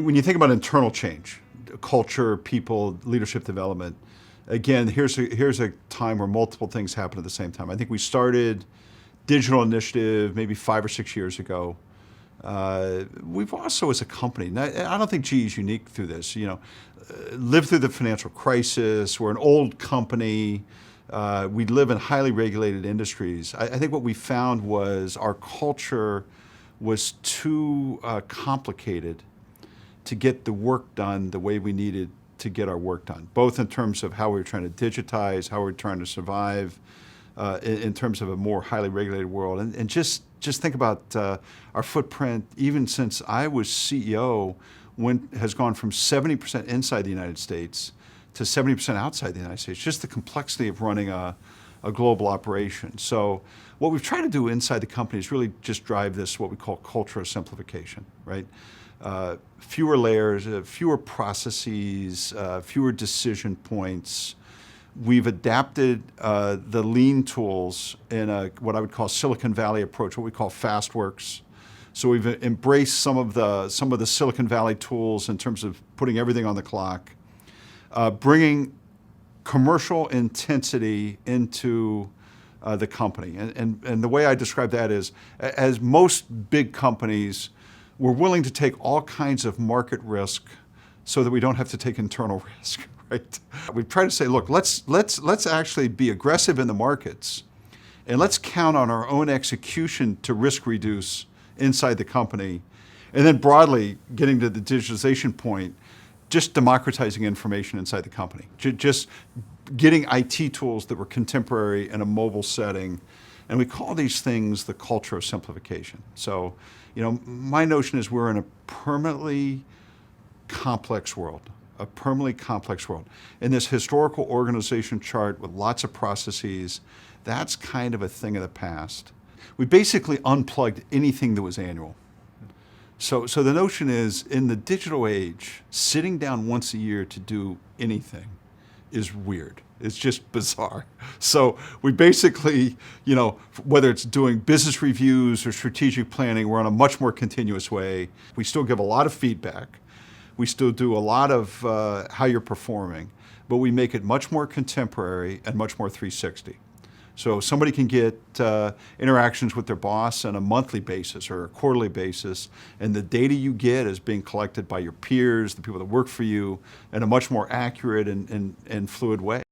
When you think about internal change, culture, people, leadership development, again, here's a time where multiple things happen at the same time. I think we started digital initiative maybe 5 or 6 years ago. We've also, as a company, I don't think GE is unique through this. Lived through the financial crisis. We're an old company. We live in highly regulated industries. I think what we found was our culture was too complicated to get the work done the way we needed to get our work done, both in terms of how we were trying to digitize, how we were trying to survive in terms of a more highly regulated world. And just think about our footprint, even since I was CEO, has gone from 70% inside the United States to 70% outside the United States, just the complexity of running a global operation. So what we've tried to do inside the company is really just drive this, what we call culture of simplification, right? Fewer layers, fewer processes, fewer decision points. We've adapted the lean tools in what I would call Silicon Valley approach, what we call FastWorks. So we've embraced some of the Silicon Valley tools in terms of putting everything on the clock, bringing commercial intensity into the company. And the way I describe that is, as most big companies, we're willing to take all kinds of market risk so that we don't have to take internal risk, right? We try to say, look, let's actually be aggressive in the markets, and let's count on our own execution to risk reduce inside the company. And then broadly, getting to the digitalization point, just democratizing information inside the company. Just getting IT tools that were contemporary in a mobile setting. And we call these things the culture of simplification. So, my notion is we're in a permanently complex world, In this historical organization chart with lots of processes, that's kind of a thing of the past. We basically unplugged anything that was annual. So the notion is, in the digital age, sitting down once a year to do anything is weird. It's just bizarre. So we basically, whether it's doing business reviews or strategic planning, we're on a much more continuous way. We still give a lot of feedback. We still do a lot of how you're performing, but we make it much more contemporary and much more 360. So somebody can get interactions with their boss on a monthly basis or a quarterly basis, and the data you get is being collected by your peers, the people that work for you, in a much more accurate and fluid way.